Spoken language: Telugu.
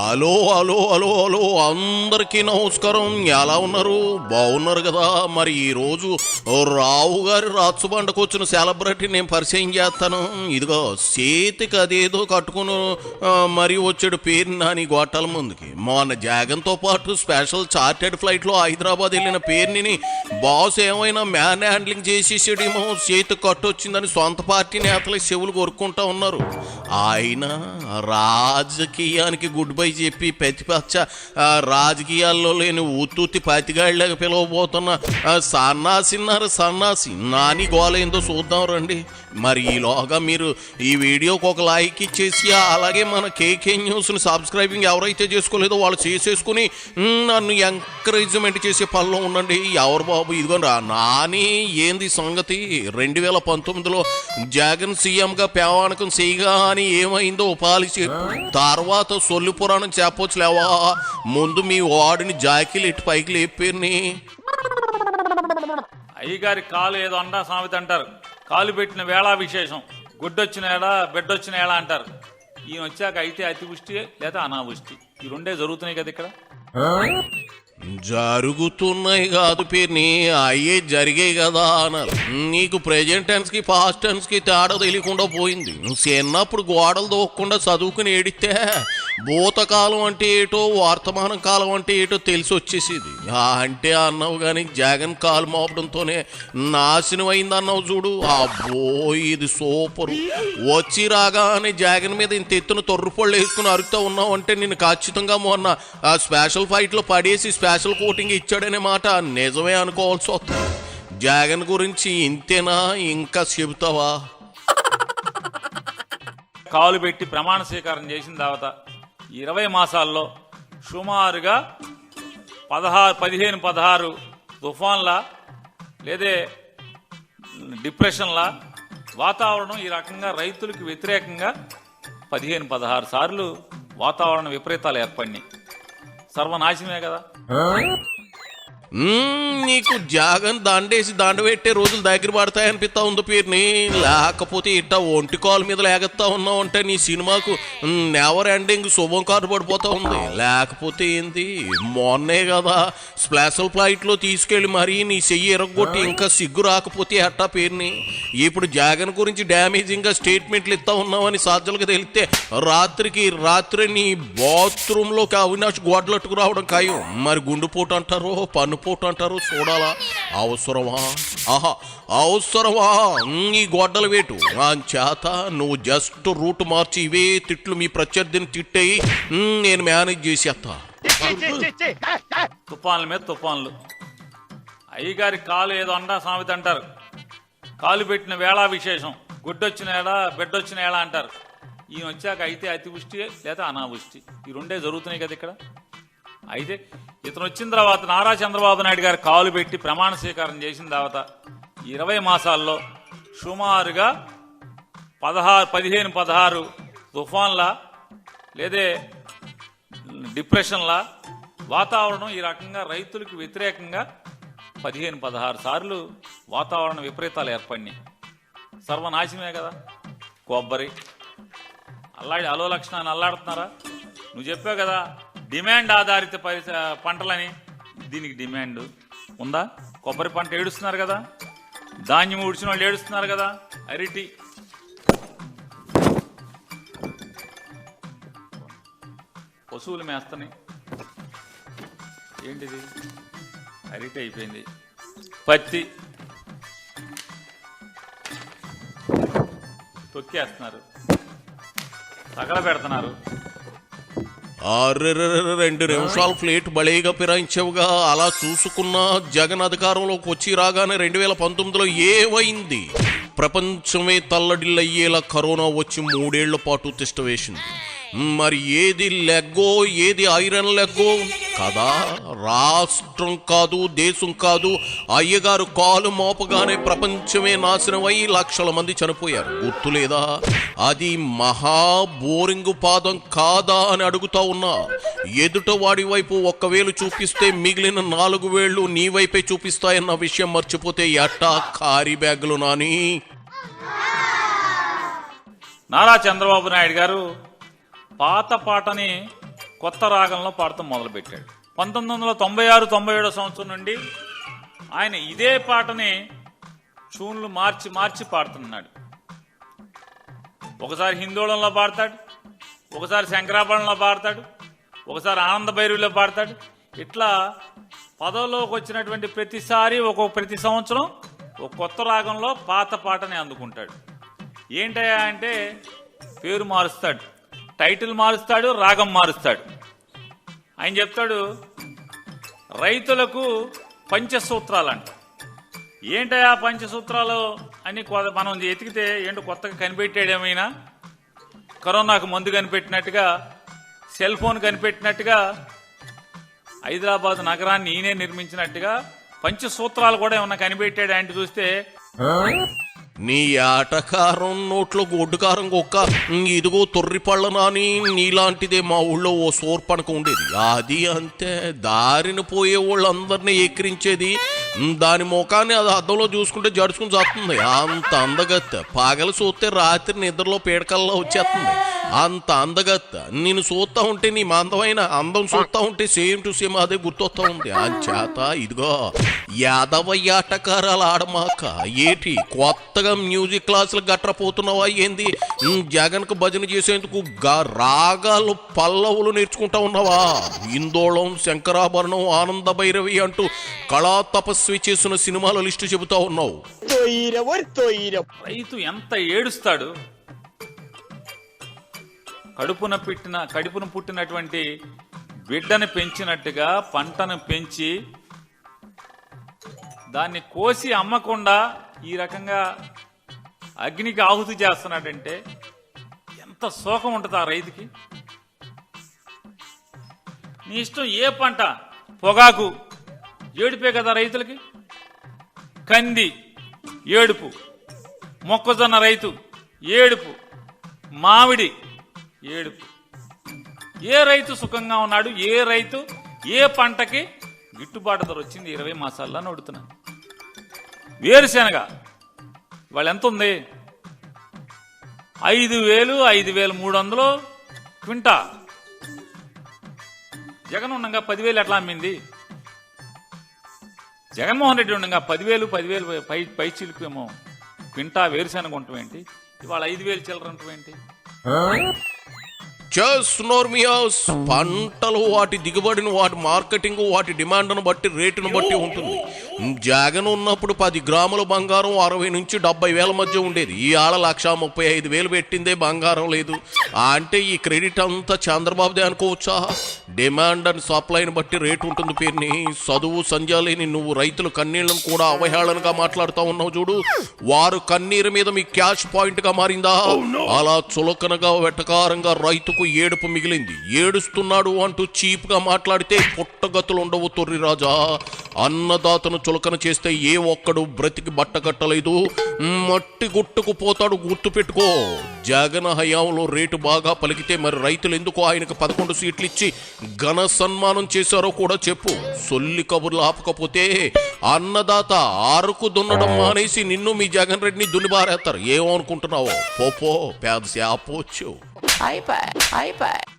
హలో హలో హలో హలో అందరికీ నమస్కారం. ఎలా ఉన్నారు? బాగున్నారు కదా? మరి ఈరోజు రావు గారి రాత్సుబండకు వచ్చిన సెలబ్రిటీ నేను పరిచయం చేస్తాను. ఇదిగో చేతికి అదేదో కట్టుకుని మరి వచ్చాడు పేరు నాని గోటాల ముందుకి. మొన్న జగన్తో పాటు స్పెషల్ చార్టెడ్ ఫ్లైట్లో హైదరాబాద్ వెళ్ళిన పేరుని బాస్ ఏమైనా మ్యాన్ హ్యాండ్లింగ్ చేసేసాడేమో, చేతికి కట్టు వచ్చిందని సొంత పార్టీ నేతలు చెవులు కొరుక్కుంటా ఉన్నారు. ఆయన రాజకీయానికి గుడ్ బై చెప్పి ప్రతిపక్ష రాజకీయాల్లో లేని ఉత్తుత్తి పతిగాళ్ళగా పిలవబోతున్న సన్నాసి నాని గోలైందో చూద్దాం రండి. మరి ఈలోగా మీరు ఈ వీడియోకి ఒక లైక్ ఇచ్చేసి అలాగే మన కేకే న్యూస్ని సబ్స్క్రైబింగ్ ఎవరైతే చేసుకోలేదో వాళ్ళు చేసేసుకుని నన్ను ఎంకరేజ్మెంట్ చేసే పనిలో ఉండండి. ఎవరు బాబు ఇదిగో నాని ఏంది సంగతి? 2019లో జగన్ సీఎంగా పేవానకం చేయగా అని ఏమైందో పాలిసి తర్వాత సొల్లు పురాణం చెప్పొచ్చులేవా? ముందు మీ వాడిని జాకీలు ఇటు పైకి లేపేర్ని. అయ్యగారి కాలు ఏదో అండా సామెత అంటారు. కాలు పెట్టిన వేళ విశేషం, గుడ్డొచ్చిన ఏడా బిడ్డొచ్చిన ఏడా అంటారు. ఈయన వచ్చాక అయితే అతివృష్టి లేదా అనావృష్టి, ఈ రెండే జరుగుతున్నాయి కదా ఇక్కడ. జరుగుతున్నాయి కాదు పేరుని, అయ్యే జరిగాయి కదా అన్నారు. నీకు ప్రెజెంట్ టెన్స్కి పాస్ట్ టెన్స్కి తేడా తెలియకుండా పోయింది. చిన్నప్పుడు గోడలు దోక్కుండా చదువుకుని ఏడితే భూతకాలం అంటే ఏటో వర్తమానం కాలం అంటే ఏటో తెలిసి వచ్చేసేది. అంటే అన్నావు కానీ జగన్ కాలు మోపడంతోనే నాశనం అయింది అన్నావు చూడు. అబ్బో ఇది సూపరు. వచ్చి రాగానే జగన్ మీద ఇంత ఎత్తున తొర్రుపళ్ళు వేసుకుని అరుకుతా ఉన్నావు అంటే నేను ఖచ్చితంగా మొన్న ఆ స్పెషల్ ఫైట్లో పడేసి స్పెషల్ కోటింగ్ ఇచ్చాడనే మాట నిజమే అనుకోవాల్సి వస్తుంది. జగన్ గురించి ఇంతేనా, ఇంకా చెబుతావా? కాలు పెట్టి ప్రమాణ స్వీకారం చేసిన తర్వాత 20 మాసాల్లో సుమారుగా 15-16 తుఫాన్ల లేదా డిప్రెషన్ల వాతావరణం ఈ రకంగా రైతులకు వ్యతిరేకంగా 15-16 సార్లు వాతావరణ విపరీతాలు ఏర్పడినాయి. సర్వనాశనమే కదా. నీకు జగన్ దండేసి దండ పెట్టే రోజులు దగ్గర పడతాయనిపిస్తా ఉంది పేరుని. లేకపోతే ఇట్టా ఒంటి కాలు మీద లేగత్తా ఉన్నావు అంటే నీ సినిమాకు నెవర్ ఎండింగ్ శుభం కారు పడిపోతా ఉంది. లేకపోతే ఏంది, మొన్నే కదా స్పెషల్ ఫ్లైట్లో తీసుకెళ్ళి మరీ నీ చెయ్యి ఎరగొట్టి ఇంకా సిగ్గు రాకపోతే ఎట్టా పేరుని. ఇప్పుడు జగన్ గురించి డ్యామేజింగ్గా స్టేట్మెంట్లు ఇస్తా ఉన్నావని సాధ్యాలకు తెలిస్తే రాత్రి నీ బాత్రూంలోకి అవినాష్ గోడలట్టుకు రావడం ఖాయం. మరి గుండెపోటు అంటారో పన్నుపోటు అంటారు, చూడాలా? అవసరమా? అవసరమా ఈ గొడ్డల వేటు? చేత నువ్వు జస్ట్ రూట్ మార్చి ఇవే తిట్లు మీ ప్రత్యర్థిని తిట్టేయి, నేను మేనేజ్ చేసేస్తా. తుఫాన్ల మీద తుఫాన్లు. అయ్యగారి కాలు ఏదో అండా సామెత అంటారు. కాలు పెట్టిన వేళ విశేషం, గుడ్డొచ్చిన ఏడా బిడ్డొచ్చిన ఏడా అంటారు. ఈయన వచ్చాక అయితే అతివృష్టి లేదా అనావృష్టి, ఈ రెండే జరుగుతున్నాయి కదా ఇక్కడ. అయితే ఇతను వచ్చిన తర్వాత నారా చంద్రబాబు నాయుడు గారు కాలు పెట్టి ప్రమాణ స్వీకారం చేసిన తర్వాత 20 మాసాల్లో సుమారుగా 15-16 తుఫాన్ల లేదా డిప్రెషన్ల వాతావరణం ఈ రకంగా రైతులకు వ్యతిరేకంగా 15-16 సార్లు వాతావరణ విపరీతాలు ఏర్పడినాయి. సర్వనాశనమే కదా. కొబ్బరి అలో లక్షణాన్ని అల్లాడుతున్నారా? నువ్వు చెప్పావు కదా డిమాండ్ ఆధారిత పంటలని. దీనికి డిమాండ్ ఉందా? కొబ్బరి పంట ఏడుస్తున్నారు కదా, ధాన్యం ఉడిచిన వాళ్ళు ఏడుస్తున్నారు కదా, అరటి పశువులు మేస్తని. ఏంటిది? అరటి అయిపోయింది. పత్తి తొక్కేస్తున్నారు, తగల పెడుతున్నారు. 2 నిమిషాలు ఫ్లేట్ బలేగా ఫిరాయించవుగా. అలా చూసుకున్న జగన్ అధికారంలోకి వచ్చి రాగానే 2019లో ఏమైంది? ప్రపంచమే తల్లడిల్లయ్యేలా కరోనా వచ్చి 3 ఏళ్ల పాటు తిష్ట వేసింది. మరి ఏది లెగ్గో, ఏది ఐరన్ లెగ్గో కదా? రాష్ట్రం కాదు, దేశం కాదు, అయ్యగారు కాలు మోపగానే ప్రపంచమే నాశనమై లక్షల మంది చనిపోయారు. గుర్తులేదా? అది మహా బోరింగ్ పాదం కాదా అని అడుగుతా ఉన్నా. ఎదుట వాడి వైపు 1 వేలు చూపిస్తే మిగిలిన 4 వేళ్లు నీ వైపే చూపిస్తాయన్న విషయం మర్చిపోతే ఎట్టా కారీ బ్యాగులు నాని. నారా చంద్రబాబు నాయుడు గారు పాత పాటని కొత్త రాగంలో పాడటం మొదలుపెట్టాడు. 1996-97 సంవత్సరం నుండి ఆయన ఇదే పాటని ట్యూన్లు మార్చి పాడుతున్నాడు. ఒకసారి హిందోళంలో పాడతాడు, ఒకసారి శంకరాభరణంలో పాడతాడు, ఒకసారి ఆనంద భైరవిలో పాడతాడు. ఇట్లా పదవిలోకి వచ్చినటువంటి ప్రతిసారి ప్రతి సంవత్సరం ఒక కొత్త రాగంలో పాత పాటని అందుకుంటాడు. ఏంటయ్యా అంటే పేరు మారుస్తాడు, టైటిల్ మారుస్తాడు, రాగం మారుస్తాడు. ఆయన చెప్తాడు రైతులకు పంచసూత్రాలు అంట. ఏంటయ్యా పంచసూత్రాలు అని మనం ఎతికితే ఏంటో కొత్తగా కనిపెట్టాడేమైనా, కరోనాకు మందు కనిపెట్టినట్టుగా, సెల్ ఫోన్ కనిపెట్టినట్టుగా, హైదరాబాద్ నగరాన్ని ఈయనే నిర్మించినట్టుగా పంచసూత్రాలు కూడా ఏమన్నా కనిపెట్టాడు అంటే చూస్తే నీ ఆటకారం నోట్లో గొడ్డుకారం కుక్క ఇదిగో తొర్రి పళ్ళ నాని నీలాంటిదే మా ఊళ్ళో ఓ సోర్పణకు ఉండేది. అది అంతే, దారిని పోయే వాళ్ళందరినీ ఎక్కిరించేది. దాని ముఖాన్ని అది అద్దంలో చూసుకుంటే జడుచుకుని చేస్తుంది. అంత అందగత్త పగలు చూస్తే రాత్రి నిద్రలో పీడకల్లా వచ్చేస్తుంది. అంత అందగత్త నేను చూస్తా ఉంటే నీ అందమైన అందం చూస్తా ఉంటే సేమ్ టు సేమ్ అదే గుర్తొస్తా ఉంది. అంచేత ఇదిగో యాదవ ఆటకారాలు ఆడమాక. ఏటి కొత్తగా మ్యూజిక్ క్లాసులు గట్రపోతున్నావా ఏంది? జగన్కు భజన చేసేందుకు రాగాలు పల్లవులు నేర్చుకుంటా ఉన్నావా? ఇందోళం, శంకరాభరణం, ఆనంద భైరవి అంటూ కళా తపస్వి చేసిన సినిమాల లిస్టు చెబుతా ఉన్నావు. రైతు ఎంత ఏడుస్తాడు. కడుపున పుట్టినటువంటి బిడ్డను పెంచినట్టుగా పంటను పెంచి దాన్ని కోసి అమ్మకుండా ఈ రకంగా అగ్నికి ఆహుతి చేస్తున్నాడంటే ఎంత శోకం ఉంటుంది ఆ రైతుకి. నీ ఇష్టం ఏ పంట, పొగాకు ఏడుపే కదా రైతులకి, కంది ఏడుపు, మొక్కజొన్న రైతు ఏడుపు, మామిడి ఏడుపు. ఏ రైతు సుఖంగా ఉన్నాడు? ఏ రైతు ఏ పంటకి గిట్టుబాటు ధర వచ్చింది 20 మాసాల్లో నడుతున్నాను. వేరుశెనగ ఇవాళ ఎంత ఉంది? 5,000, 5,300 క్వింటా. జగన్ ఉండగా 10,000 ఎట్లా అమ్మింది? జగన్మోహన్ రెడ్డి ఉండగా 10,000 పై చిలుపేమో క్వింటా వేరుశెనగ ఉండటం ఏంటి? ఇవాళ 5,000 చిల్లర ఉండటం ఏంటి? పంటలు వాటి దిగుబడిని, వాటి మార్కెటింగ్, వాటి డిమాండ్ను బట్టి, రేటును బట్టి ఉంటుంది. జగన్ ఉన్నప్పుడు 10 గ్రాముల బంగారం 60 నుంచి 70 వేల మధ్య ఉండేది. ఈ ఆడ 1,35,000 పెట్టిందే బంగారం లేదు అంటే ఈ క్రెడిట్ అంతా చంద్రబాబుదే అనుకోవచ్చా? డిమాండ్ అండ్ సప్లైని బట్టి రేటు ఉంటుంది. పేరుని చదువు సంజాలేని నువ్వు రైతుల కన్నీళ్లను కూడా అవహేళనగా మాట్లాడుతూ ఉన్నావు చూడు. వారు కన్నీరు మీద మీ క్యాష్ పాయింట్ గా మారిందా? అలా చులకనగా వెటకారంగా రైతుకు ఏడుపు మిగిలింది. ఏడుస్తున్నాడు అంటూ చీప్ గా మాట్లాడితే పుట్టగతులు ఉండవు తొర్రి రాజా. అన్నదాతను చులకన చేస్తే ఏ ఒక్కడు బ్రతికి బట్టగట్టలేదు, మట్టి గుట్టుకు పోతాడు. గుర్తు పెట్టుకో. జగన్ హయాంలో రేటు బాగా పలికితే మరి రైతులు ఎందుకు ఆయనకు 11 సీట్లు ఇచ్చి ఘన సన్మానం చేశారో కూడా చెప్పు. సొల్లి కబుర్లు ఆపకపోతే అన్నదాత ఆరుకు దున్నడం మానేసి నిన్ను మీ జగన్ రెడ్డిని దున్నిబారేస్తారు. ఏమనుకుంటున్నావో? పోపో పేద శాపోచ్చు. iPad